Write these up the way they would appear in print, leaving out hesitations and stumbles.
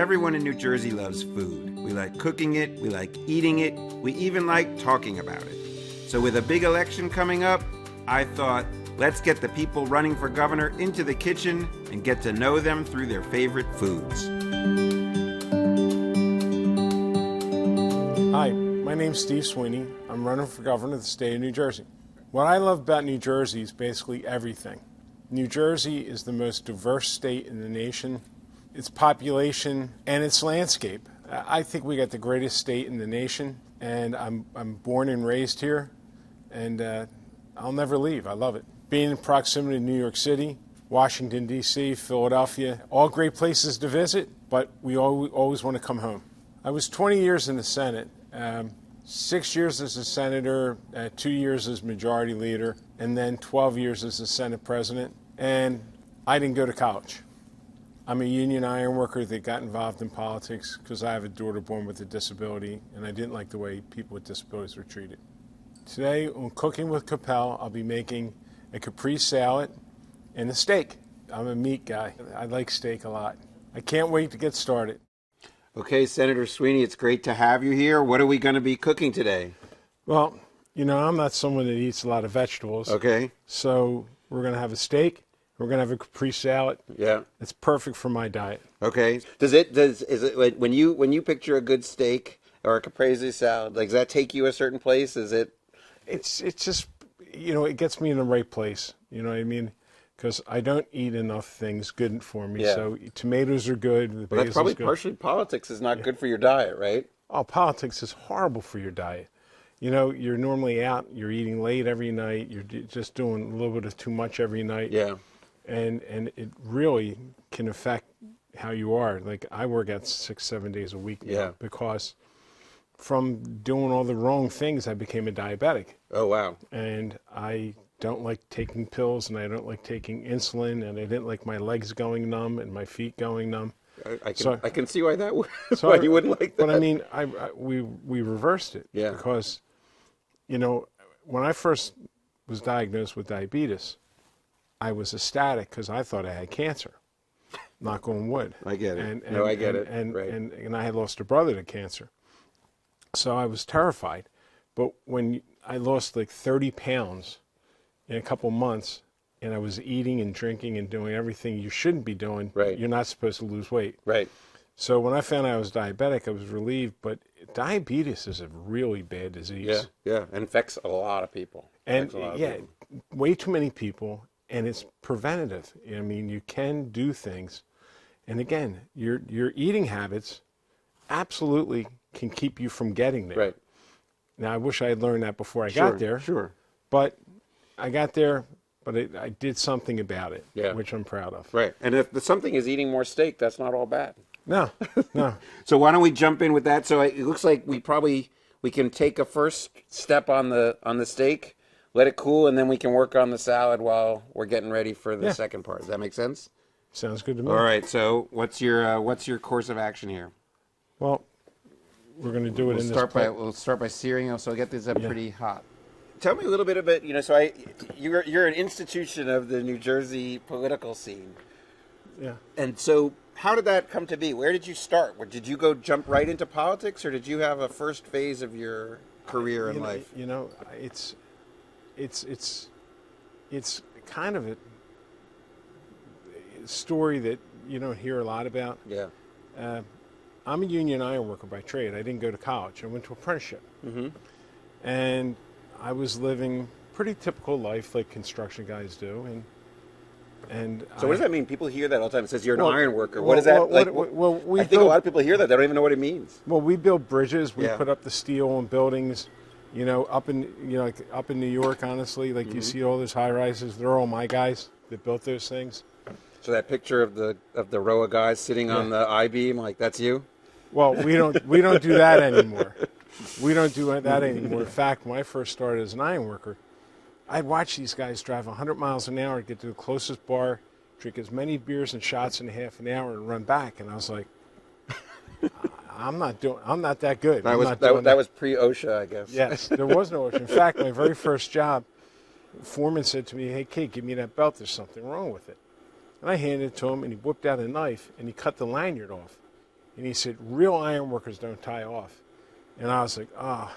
Everyone in New Jersey loves food. We like cooking it, we like eating it, we even like talking about it. So with a big election coming up, I thought, let's get the people running for governor into the kitchen and get to know them through their favorite foods. Hi, my name's Steve Sweeney. I'm running for governor of the state of New Jersey. What I love about New Jersey is basically everything. New Jersey is the most diverse state in the nation. Its population and its landscape. I think we got the greatest state in the nation, and I'm born and raised here, and I'll never leave. I love it. Being in proximity to New York City, Washington, D.C., Philadelphia, all great places to visit, but we always want to come home. I was 20 years in the Senate, 6 years as a senator, 2 years as majority leader, and then 12 years as the Senate president, and I didn't go to college. I'm a union iron worker that got involved in politics because I have a daughter born with a disability, and I didn't like the way people with disabilities were treated. Today, on Cooking with Koppell, I'll be making a caprese salad and a steak. I'm a meat guy. I like steak a lot. I can't wait to get started. Okay, Senator Sweeney, it's great to have you here. What are we going to be cooking today? Well, you know, I'm not someone that eats a lot of vegetables. Okay. So we're going to have a steak. We're going to have a caprese salad. Yeah. It's perfect for my diet. Okay. Is it like when you picture a good steak or a caprese salad, like, does that take you a certain place? Is it? It's just, you know, it gets me in the right place. You know what I mean? Because I don't eat enough things good for me. Yeah. So tomatoes are good. Well, that's probably partially politics is not good for your diet, right? Oh, politics is horrible for your diet. You know, you're normally out, you're eating late every night, you're just doing a little bit of too much every night. Yeah. And it really can affect how you are. Like, I work out 6-7 days a week now because from doing all the wrong things, I became a diabetic. Oh, wow. And I don't like taking pills, and I don't like taking insulin, and I didn't like my legs going numb and my feet going numb. I can see why that would, so why you wouldn't like that. But I mean, we reversed it. Yeah. Because, you know, when I first was diagnosed with diabetes, I was ecstatic because I thought I had cancer. Knock on wood. I get it. I get it. And I had lost a brother to cancer. So I was terrified. But when I lost like 30 pounds in a couple months, and I was eating and drinking and doing everything you shouldn't be doing, you're not supposed to lose weight. Right. So when I found out I was diabetic, I was relieved. But diabetes is a really bad disease. Yeah. It infects a lot of people. And way too many people. And it's preventative. I mean, you can do things. And again, your eating habits absolutely can keep you from getting there. Right. Now, I wish I had learned that before I got there. Sure. But I got there, but I did something about it, which I'm proud of. Right. And if something is eating more steak, that's not all bad. No. So why don't we jump in with that? So it looks like we can take a first step on the steak, let it cool, and then we can work on the salad while we're getting ready for the second part. Does that make sense? Sounds good to me. All right. So what's your course of action here? Well, we're going to do it We'll start by searing. So I'll get these up pretty hot. Tell me a little bit about, so you're an institution of the New Jersey political scene. Yeah. And so how did that come to be? Where did you start? Did you go jump right into politics, or did you have a first phase of your career in life? You know, it's kind of a story that you don't hear a lot about. Yeah. I'm a union iron worker by trade. I didn't go to college. I went to apprenticeship. Mm-hmm. And I was living pretty typical life like construction guys do. So what does that mean? People hear that all the time. It says you're an iron worker. What is that? I think a lot of people hear that. They don't even know what it means. Well, we build bridges. We put up the steel on buildings. You know, up in New York, honestly, like you see all those high rises. They're all my guys that built those things. So that picture of the row of guys sitting on the I-beam, like, that's you? Well, we don't do that anymore. We don't do that anymore. In fact, when I first started as an iron worker, I'd watch these guys drive 100 miles an hour, get to the closest bar, drink as many beers and shots in half an hour, and run back. And I was like, I'm not that good. That was pre-OSHA, I guess. Yes, there was no OSHA. In fact, my very first job, foreman said to me, "Hey, kid, give me that belt. There's something wrong with it." And I handed it to him, and he whipped out a knife, and he cut the lanyard off. And he said, real iron workers don't tie off. And I was like, oh,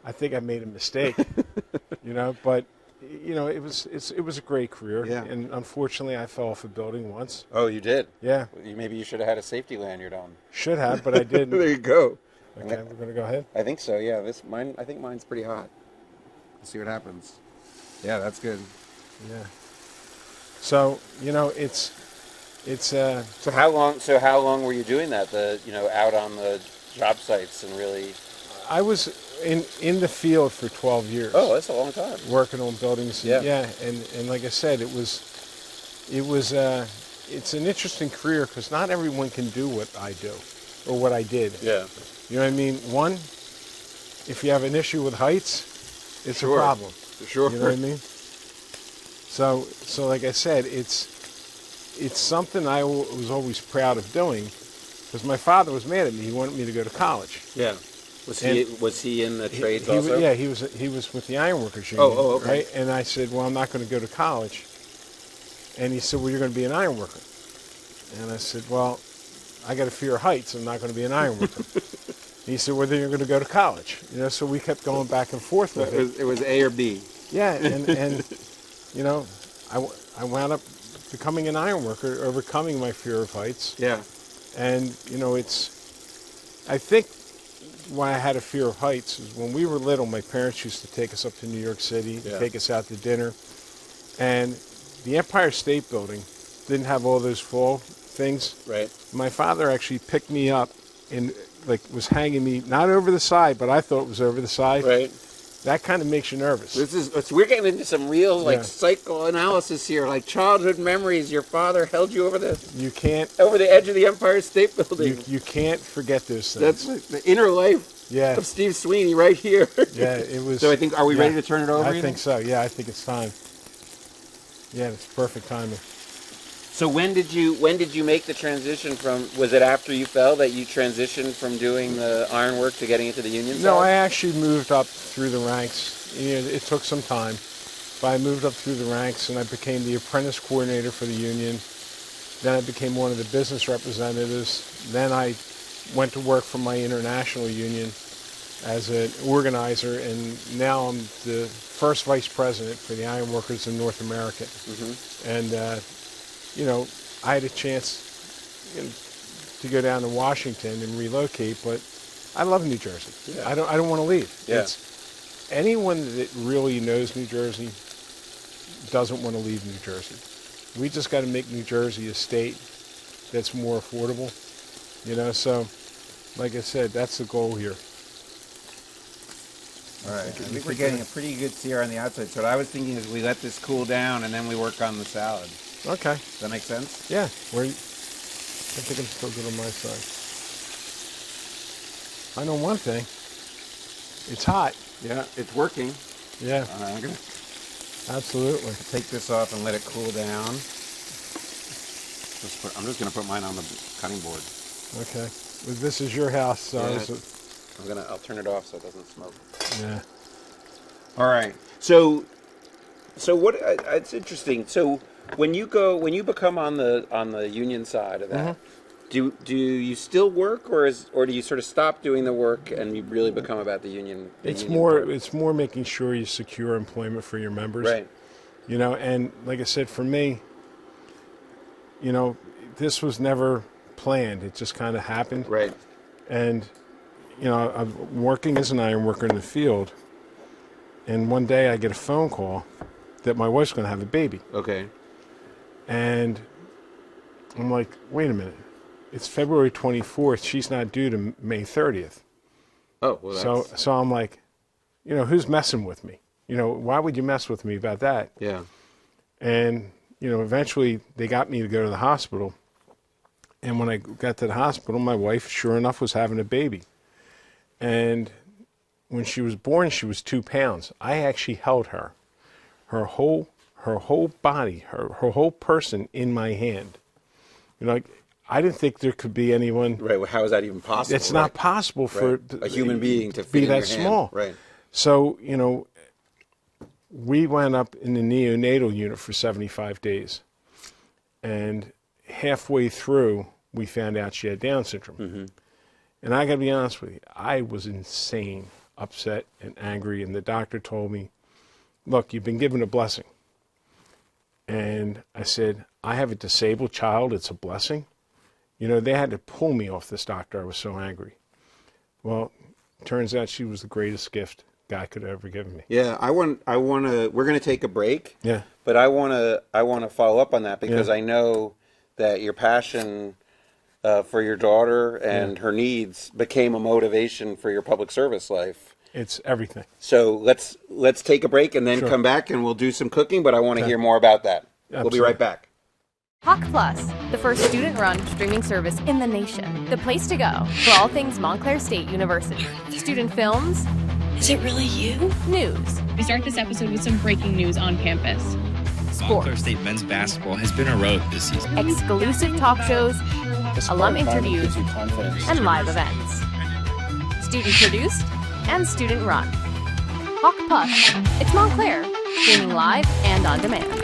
I think I made a mistake, but it was a great career. Yeah. And unfortunately, I fell off a building once. Oh, you did? Yeah. Maybe you should have had a safety lanyard on. Should have, but I didn't. There you go. Okay, we're going to go ahead. I think so, yeah. I think mine's pretty hot. Let's see what happens. Yeah, that's good. Yeah. So, So how long were you doing that? Out on the job sites and really. I was in the field for 12 years. Oh, that's a long time. Working on buildings. Yeah. And like I said, it's an interesting career because not everyone can do what I do or what I did. Yeah. You know what I mean? One, if you have an issue with heights, it's a problem. Sure. You know what I mean? So like I said, it's something I was always proud of doing because my father was mad at me. He wanted me to go to college. Yeah. Was he in the trades also? Yeah, he was with the Ironworkers Union. Oh, okay. Right? And I said, well, I'm not going to go to college. And he said, well, you're going to be an iron worker. And I said, well, I got a fear of heights. I'm not going to be an iron worker. He said, well, then you're going to go to college. So we kept going back and forth with it. It was A or B. Yeah, and I wound up becoming an iron worker, overcoming my fear of heights. Yeah. And, I think why I had a fear of heights is when we were little, my parents used to take us up to New York City, take us out to dinner. And the Empire State Building didn't have all those fall things. Right. My father actually picked me up and was hanging me, not over the side, but I thought it was over the side. Right. That kind of makes you nervous. We're getting into some real psychoanalysis here, like childhood memories. Your father held you over the edge of the Empire State Building. You can't forget those things. That's the inner life of Steve Sweeney right here. Yeah, it was. So I think, are we ready to turn it over? I think so. Yeah, I think it's time. Yeah, it's perfect timing. So when did you make the transition from? Was it after you fell that you transitioned from doing the ironwork to getting into the union side? No, I actually moved up through the ranks. It took some time, but I moved up through the ranks and I became the apprentice coordinator for the union. Then I became one of the business representatives. Then I went to work for my international union as an organizer, and now I'm the first vice president for the ironworkers in North America. Mm-hmm. And I had a chance to go down to Washington and relocate, but I love New Jersey. Yeah. I don't want to leave. Yeah. Anyone that really knows New Jersey doesn't want to leave New Jersey. We just got to make New Jersey a state that's more affordable. So like I said, that's the goal here. All right. I think we're getting a pretty good sear on the outside. So what I was thinking is we let this cool down and then we work on the salad. Okay. Does that make sense? Yeah. I think I'm still good on my side. I know one thing. It's hot. Yeah, it's working. Yeah. I'm going to absolutely take this off and let it cool down. I'm just going to put mine on the cutting board. Okay. Well, this is your house, so I'll turn it off so it doesn't smoke. Yeah. All right. So what? It's interesting. So when you become on the union side of that, do you still work, or do you sort of stop doing the work and you really become about the union? It's more making sure you secure employment for your members. Right. And like I said, for me, this was never planned. It just kind of happened. Right. And I'm working as an iron worker in the field, and one day I get a phone call that my wife's going to have a baby. Okay. And I'm like, wait a minute. It's February 24th. She's not due to May 30th. Oh, well, So I'm like, who's messing with me? Why would you mess with me about that? Yeah. And, eventually they got me to go to the hospital. And when I got to the hospital, my wife, sure enough, was having a baby. And when she was born, she was 2 pounds. I actually held her whole body, her whole person in my hand. I didn't think there could be anyone. Right. Well, how is that even possible? It's not possible for a human being to be fit that in your small. Hand. Right. So, we went up in the neonatal unit for 75 days. And halfway through, we found out she had Down syndrome. And I got to be honest with you, I was insane, upset and angry, and the doctor told me, look, you've been given a blessing. And I said, I have a disabled child, it's a blessing? You know, they had to pull me off this doctor, I was so angry. Well, turns out she was the greatest gift God could have ever given me. Yeah, I want to, we're going to take a break. Yeah. But I want to follow up on that because I know that your passion for your daughter and her needs became a motivation for your public service life. It's everything. So let's take a break and then come back and we'll do some cooking, but I want to hear more about that. Absolutely. We'll be right back. Hawk Plus, the first student-run streaming service in the nation. The place to go for all things Montclair State University. Student films. Is it really you? News. We start this episode with some breaking news on campus. Montclair State men's basketball has been heroic this season. Exclusive talk shows, alum interviews, and live events. Student produced and student run. Hawk Plus. It's Montclair, streaming live and on demand.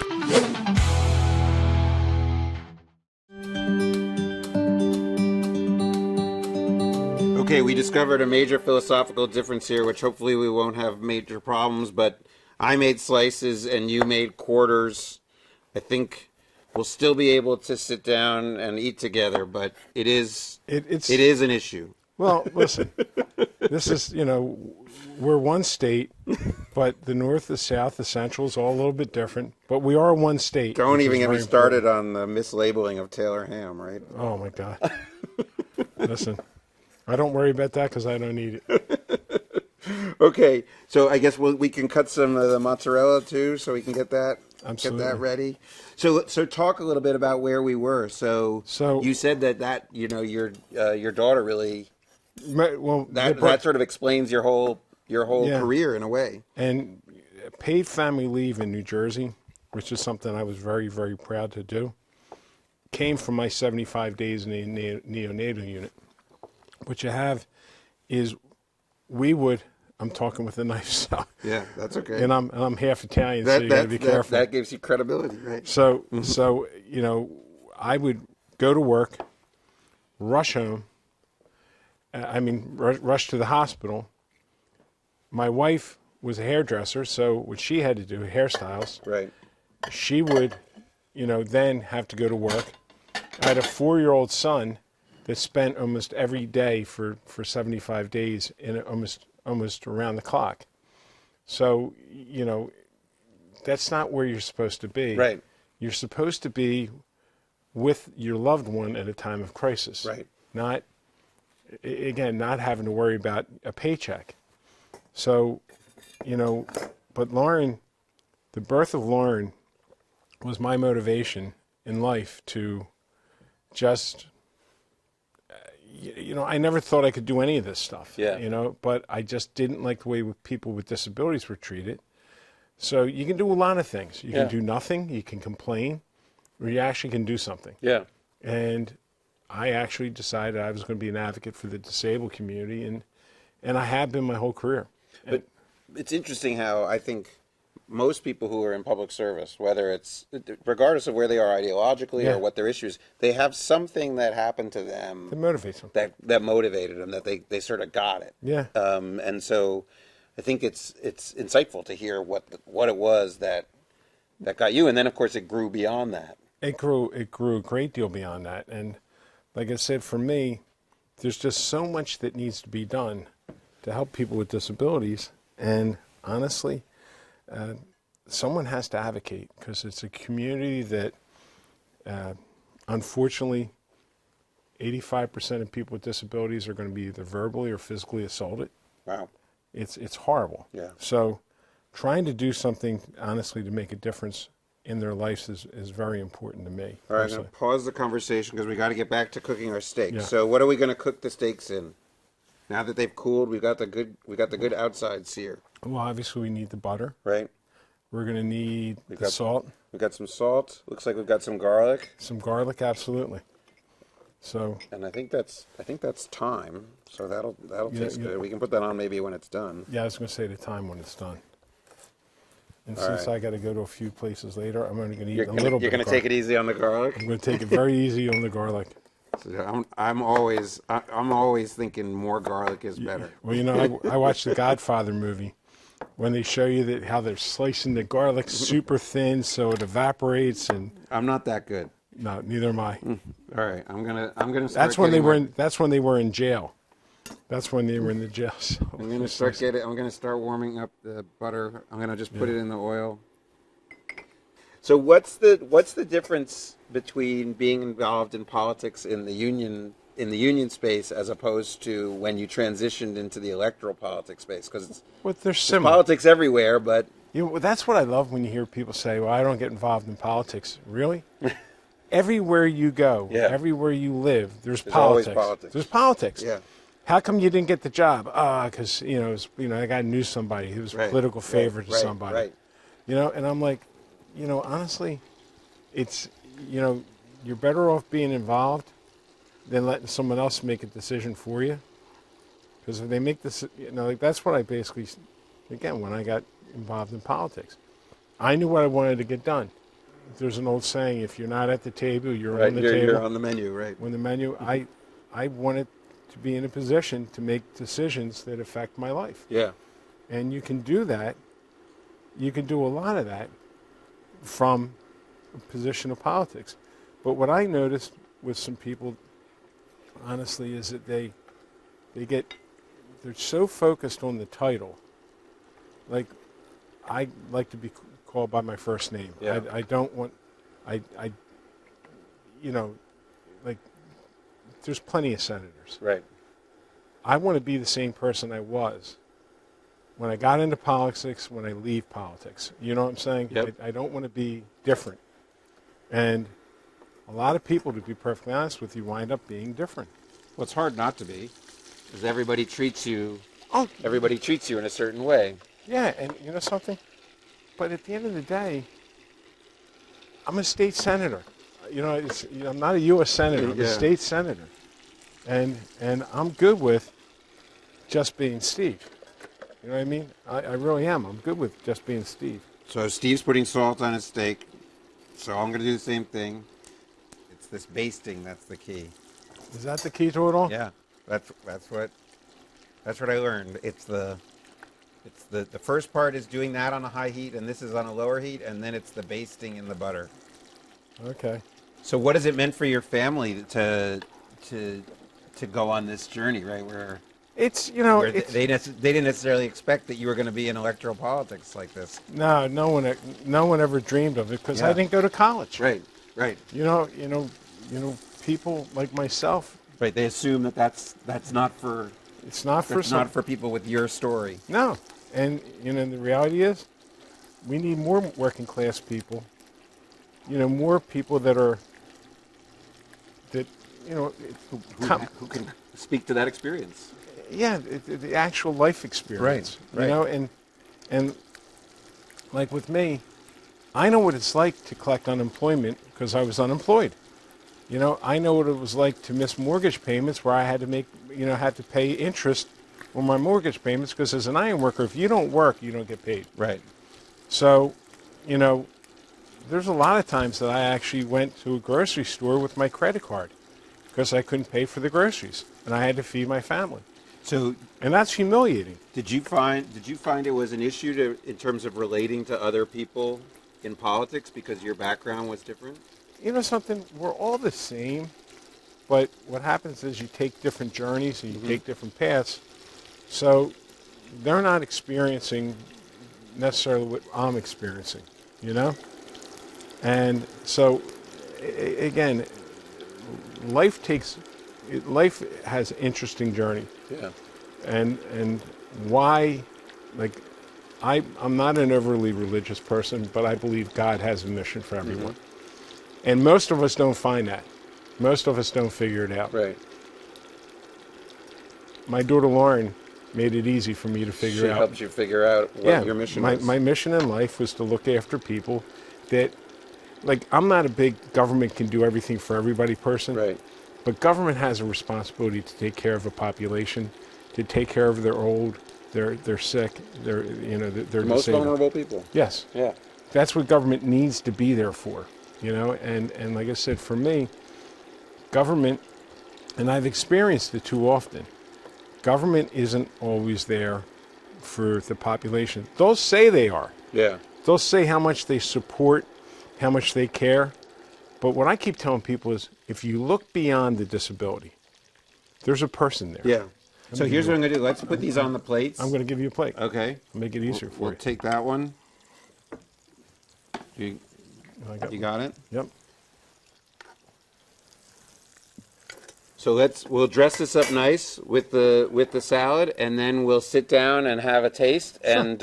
Okay, we discovered a major philosophical difference here, which hopefully we won't have major problems, but I made slices and you made quarters. I think we'll still be able to sit down and eat together, but it is an issue. Well, listen, this is, you know, we're one state, but the North, the South, the Central is all a little bit different, but we are one state. Don't even get me started on the mislabeling of Taylor ham, right? Oh, my God. Listen, I don't worry about that because I don't need it. Okay, so I guess we can cut some of the mozzarella too, so we can get that ready. So talk a little bit about where we were. So you said that you know your daughter really that sort of explains your whole career in a way. And paid family leave in New Jersey, which is something I was very, very proud to do, came from my 75 days in the neonatal unit. What you have is I'm talking with a knife, so. Yeah, that's okay. And I'm half Italian, so you got to be careful. That gives you credibility, right? So you know, I would go to work, rush home. Rush to the hospital. My wife was a hairdresser, so what she had to do, hairstyles. Right. She would, you know, then have to go to work. I had a 4-year-old son that spent almost every day for 75 days in almost around the clock. So, you know, that's not where you're supposed to be. Right. You're supposed to be with your loved one at a time of crisis. Right. Not having to worry about a paycheck. So, you know, but Lauren, the birth of Lauren was my motivation in life to just, you know, I never thought I could do any of this stuff. Yeah. You know, but I just didn't like the way people with disabilities were treated. So you can do a lot of things. You can do nothing, you can complain, or you actually can do something. Yeah. And I actually decided I was going to be an advocate for the disabled community, and I have been my whole career. But it's interesting how I think most people who are in public service, whether it's regardless of where they are ideologically or what their issues, they have something that happened to them That motivates them. that motivated them, that they sort of got it. Yeah. And so I think it's insightful to hear what it was that got you, and then of course it grew beyond that. It grew a great deal beyond that, and like I said, for me, there's just so much that needs to be done to help people with disabilities, and honestly, someone has to advocate, because it's a community that, unfortunately, 85% of people with disabilities are going to be either verbally or physically assaulted. Wow. It's horrible. Yeah. So trying to do something, honestly, to make a difference in their lives is very important to me. All right, I'm going to pause the conversation because we got to get back to cooking our steaks. Yeah. So what are we going to cook the steaks in? Now that they've cooled, we got the good outside sear. Well, obviously we need the butter. Right. We're going to need the salt. We've got some salt. Looks like we've got some garlic. Some garlic, absolutely. So. And I think that's thyme. So that'll taste good. We can put that on maybe when it's done. Yeah, I was going to say the time when it's done. And since I got to go to a few places later, I'm only going to eat a little bit. You're going to take it easy on the garlic? I'm going to take it very easy on the garlic. So I'm always thinking more garlic is better. Well, you know, I watched the Godfather movie when they show you that how they're slicing the garlic super thin so it evaporates, and I'm not that good. no, neither am I. All right, I'm gonna start. That's when they were in jail. That's when they were in the jail. So I'm gonna start warming up the butter. I'm gonna just put it in the oil. So what's the difference between being involved in politics in the union space as opposed to when you transitioned into the electoral politics space? Because they're similar. Politics everywhere, but that's what I love when you hear people say, "Well, I don't get involved in politics." Really? Everywhere you go, everywhere you live, there's politics. Always politics. There's politics. Yeah. How come you didn't get the job? Because that guy knew somebody who was a political favor to somebody. Right. And I'm like, honestly, it's you're better off being involved than letting someone else make a decision for you. Because if they make this, that's what I basically, again, when I got involved in politics, I knew what I wanted to get done. There's an old saying: if you're not at the table, you're on the table. You're on the menu, right? When the menu, I wanted to be in a position to make decisions that affect my life. Yeah. And you can do that. You can do a lot of that from a position of politics. But what I noticed with some people, honestly, is that they're so focused on the title. Like, I like to be called by my first name. Yeah. I don't want, there's plenty of senators. Right. I want to be the same person I was when I got into politics, when I leave politics. You know what I'm saying? Yep. I don't want to be different. And a lot of people, to be perfectly honest with you, wind up being different. Well, it's hard not to be, because everybody treats you in a certain way. Yeah, and you know something? But at the end of the day, I'm a state senator. I'm not a U.S. senator. I'm a state senator. And I'm good with just being Steve. You know what I mean? I really am. I'm good with just being Steve. So Steve's putting salt on his steak. So I'm going to do the same thing. It's this basting that's the key. Is that the key to it all? Yeah, that's what I learned. It's the first part is doing that on a high heat, and this is on a lower heat, and then it's the basting in the butter. Okay. So what has it meant for your family to go on this journey, right? Where it's they didn't necessarily expect that you were going to be in electoral politics like this. No one ever dreamed of it because I didn't go to college. Right. People like myself. Right. They assume that's not for. It's not for not for people with your story. No, and the reality is, we need more working class people. More people who can speak to that experience. Yeah, the actual life experience. Right. And like with me, I know what it's like to collect unemployment because I was unemployed. I know what it was like to miss mortgage payments where I had to had to pay interest on my mortgage payments because as an iron worker, if you don't work, you don't get paid. Right. So, there's a lot of times that I actually went to a grocery store with my credit card because I couldn't pay for the groceries and I had to feed my family. And that's humiliating. Did you find it was an issue in terms of relating to other people in politics because your background was different? You know something? We're all the same, but what happens is you take different journeys and you take different paths. So they're not experiencing necessarily what I'm experiencing, And so, again, life has an interesting journey. Yeah. And why, I'm not an overly religious person, but I believe God has a mission for everyone. And most of us don't find that. Most of us don't figure it out. Right. My daughter Lauren made it easy for me to figure out. She helped you figure out what your mission was. My mission in life was to look after people that, I'm not a big government can do everything for everybody person. Right. But government has a responsibility to take care of a population, to take care of their old, they're sick, they're most disabled. vulnerable people. Yes. Yeah. That's what government needs to be there for, and like I said, for me, government And I've experienced it too often. Government isn't always there for the population. They'll say they are. Yeah. They'll say how much they support, how much they care. But what I keep telling people is, if you look beyond the disability, there's a person there. Yeah. So here's what I'm going to do. Let's put these on the plates. I'm going to give you a plate. Okay. Make it easier for We'll you. take that one. You got it? Yep. So we'll dress this up nice with the salad, and then we'll sit down and have a taste and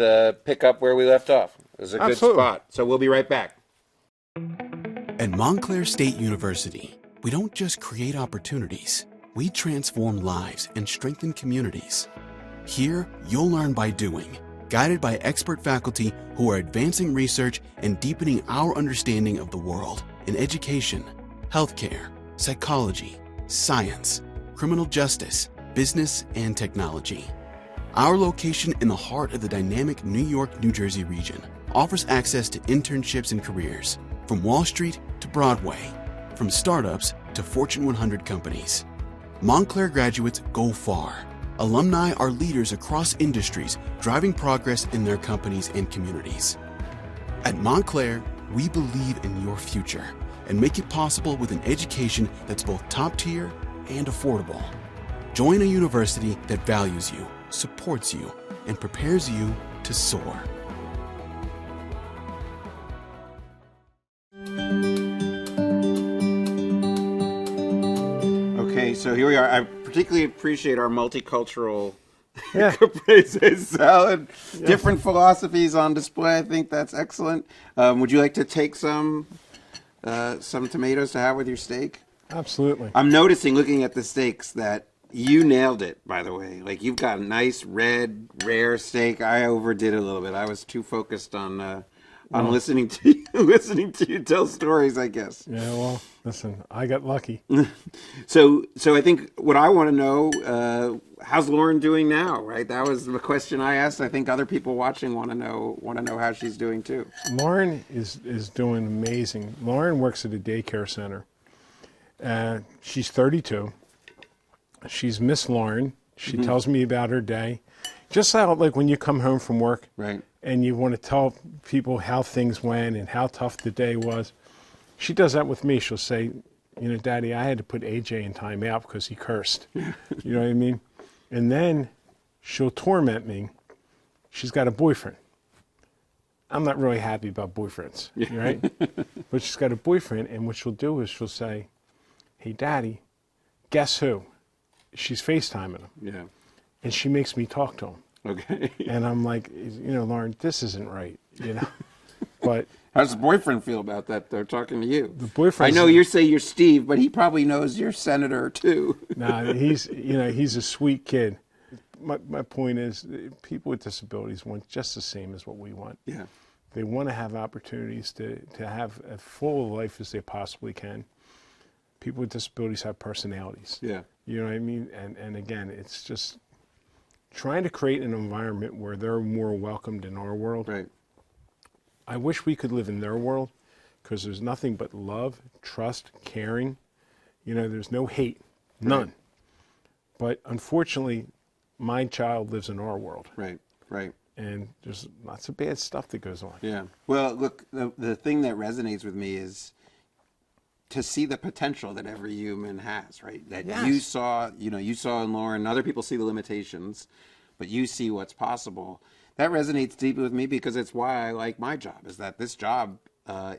pick up where we left off. It was a good spot. So we'll be right back. At Montclair State University, we don't just create opportunities, we transform lives and strengthen communities. Here, you'll learn by doing, guided by expert faculty who are advancing research and deepening our understanding of the world in education, healthcare, psychology, science, criminal justice, business, and technology. Our location in the heart of the dynamic New York, New Jersey region offers access to internships and careers, from Wall Street to Broadway, from startups to Fortune 100 companies. Montclair graduates go far. Alumni are leaders across industries, driving progress in their companies and communities. At Montclair, we believe in your future and make it possible with an education that's both top tier and affordable. Join a university that values you, supports you, and prepares you to soar. Okay, so here we are. I particularly appreciate our multicultural Yeah. caprese salad. Yeah. Different philosophies on display. I think that's excellent. Would you like to take some tomatoes to have with your steak? Absolutely. I'm noticing, looking at the steaks, that you nailed it, by the way. Like, you've got a nice, red, rare steak. I overdid it a little bit. I was too focused on listening to you tell stories, I guess. Yeah, well, listen, I got lucky. So I think what I want to know, how's Lauren doing now, right? That was the question I asked. I think other people watching want to know how she's doing too. Lauren is doing amazing. Lauren works at a daycare center. She's 32. She's Miss Lauren. She tells me about her day. Just like when you come home from work, right, and you want to tell people how things went and how tough the day was. She does that with me. She'll say, you know, Daddy, I had to put AJ in timeout because he cursed. You know what I mean? And then she'll torment me. She's got a boyfriend. I'm not really happy about boyfriends, right? But she's got a boyfriend, and what she'll do is she'll say, hey, Daddy, guess who? She's FaceTiming him. Yeah. And she makes me talk to him. Okay. And I'm like, you know, Lauren, this isn't right, you know. But how does the boyfriend feel about that? They're talking to you. The boyfriend. I know you say you're Steve, but he probably knows you're Senator too. Nah, he's a sweet kid. My point is, people with disabilities want just the same as what we want. Yeah. They want to have opportunities to have as full a life as they possibly can. People with disabilities have personalities. Yeah. You know what I mean? And again, it's just trying to create an environment where they're more welcomed in our world. Right. I wish we could live in their world, because there's nothing but love, trust, caring. You know, there's no hate, none. Right. But unfortunately, my child lives in our world. Right, right. And there's lots of bad stuff that goes on. Yeah. Well, look, the thing that resonates with me is to see the potential that every human has, right? That yes. you saw in Lauren, other people see the limitations, but you see what's possible. That resonates deeply with me, because it's why I like my job, is that this job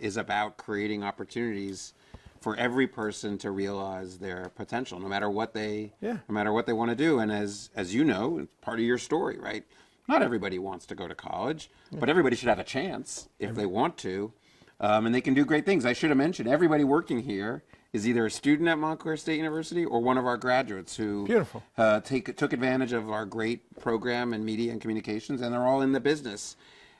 is about creating opportunities for every person to realize their potential, no matter what they want to do. And as you know, it's part of your story, right? Not everybody wants to go to college, but everybody should have a chance if they want to. And they can do great things. I should have mentioned, everybody working here is either a student at Montclair State University or one of our graduates who took advantage of our great program in media and communications, and they're all in the business.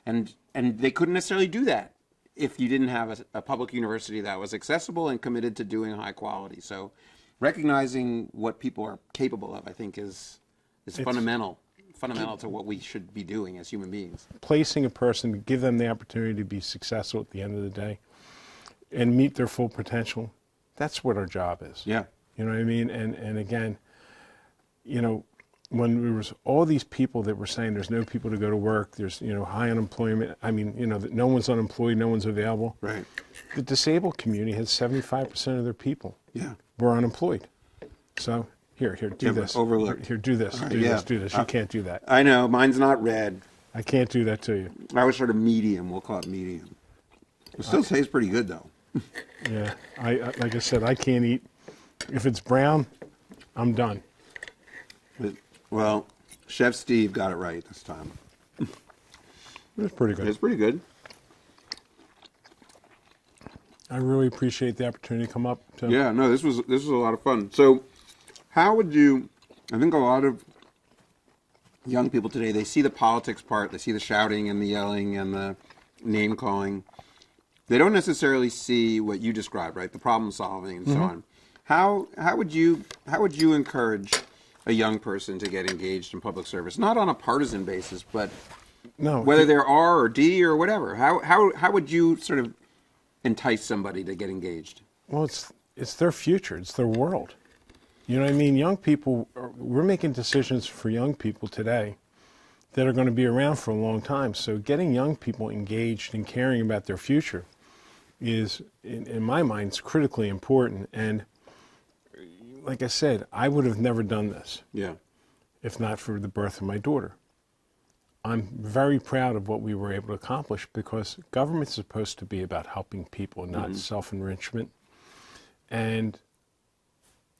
And they couldn't necessarily do that if you didn't have a public university that was accessible and committed to doing high quality. So recognizing what people are capable of, I think, is fundamental to what we should be doing as human beings. Placing a person, give them the opportunity to be successful at the end of the day and meet their full potential. That's what our job is. Yeah. You know what I mean? And again, you know, when there was all these people that were saying there's no people to go to work, there's, you know, high unemployment. I mean, you know, that no one's unemployed, no one's available. Right. The disabled community had 75% of their people were unemployed. So here, do this. Overlooked. Here, do this. Right, do this. You can't do that. I know. Mine's not red. I can't do that to you. I was sort of medium. We'll call it medium. It still tastes pretty good, though. Yeah. I like I said, I can't eat. If it's brown, I'm done. Well, Chef Steve got it right this time. It's pretty good. It's pretty good. I really appreciate the opportunity to come up. Yeah, no, this was a lot of fun. So, how would you? I think a lot of young people today, they see the politics part, they see the shouting and the yelling and the name calling. They don't necessarily see what you described, right? The problem solving and so on. How would you encourage a young person to get engaged in public service, not on a partisan basis, but whether they're R or D or whatever? How would you sort of entice somebody to get engaged? Well, it's their future. It's their world. You know what I mean? Young people, we're making decisions for young people today that are going to be around for a long time. So getting young people engaged and caring about their future is, in my mind, is critically important. And like I said, I would have never done this if not for the birth of my daughter. I'm very proud of what we were able to accomplish because government's supposed to be about helping people, not self-enrichment. And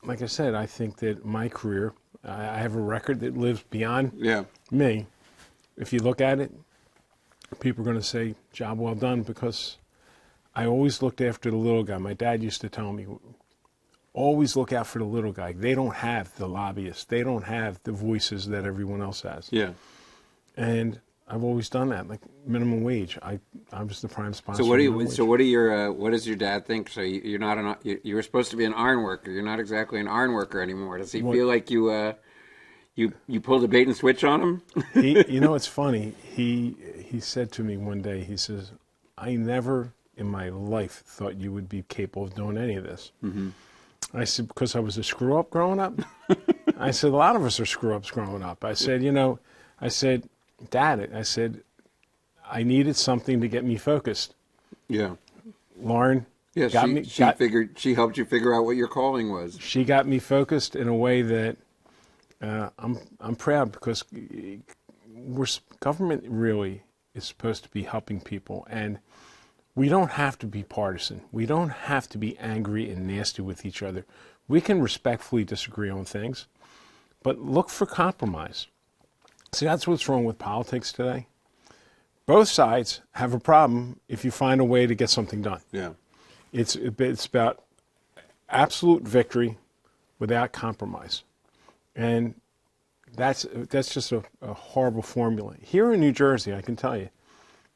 like I said, I think that my career, I have a record that lives beyond me. If you look at it, people are going to say, job well done, because I always looked after the little guy. My dad used to tell me, always look out for the little guy. They don't have the lobbyists. They don't have the voices that everyone else has. Yeah. And I've always done that, like minimum wage. I was the prime sponsor. So what does your dad think? So you're not you were supposed to be an iron worker. You're not exactly an iron worker anymore. Does he feel like you pulled a bait and switch on him? You know, it's funny. He said to me one day, he says, I never in my life thought you would be capable of doing any of this. I said, because I was a screw up growing up. I said, a lot of us are screw ups growing up. I said, Dad, I said, I needed something to get me focused. Yeah. Lauren got me. She helped you figure out what your calling was. She got me focused in a way that I'm proud, because government really is supposed to be helping people, and we don't have to be partisan. We don't have to be angry and nasty with each other. We can respectfully disagree on things, but look for compromise. See, that's what's wrong with politics today. Both sides have a problem if you find a way to get something done. Yeah. It's about absolute victory without compromise. And that's just a horrible formula. Here in New Jersey, I can tell you,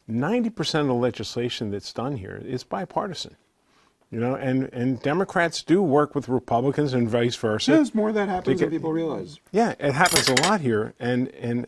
90% of the legislation that's done here is bipartisan. You know, and Democrats do work with Republicans and vice versa. Yeah, there's more that happens than people realize. Yeah, it happens a lot here, and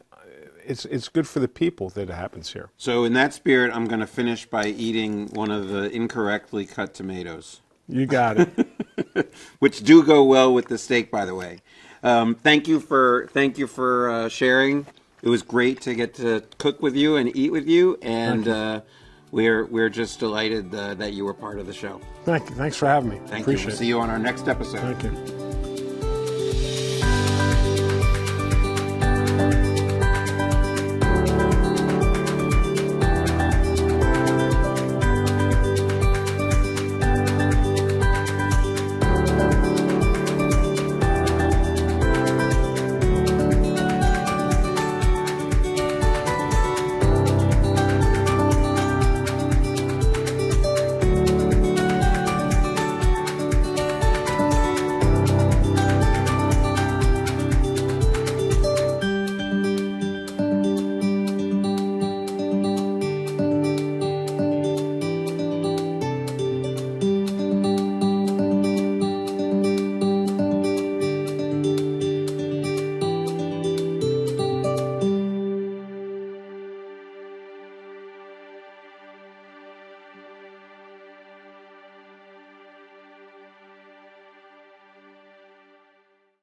it's good for the people that it happens here. So in that spirit, I'm going to finish by eating one of the incorrectly cut tomatoes. You got it. Which do go well with the steak, by the way. Thank you for sharing. It was great to get to cook with you and eat with you, and we're just delighted that you were part of the show. Thanks for having me. Thank you. We'll see you on our next episode. Thank you.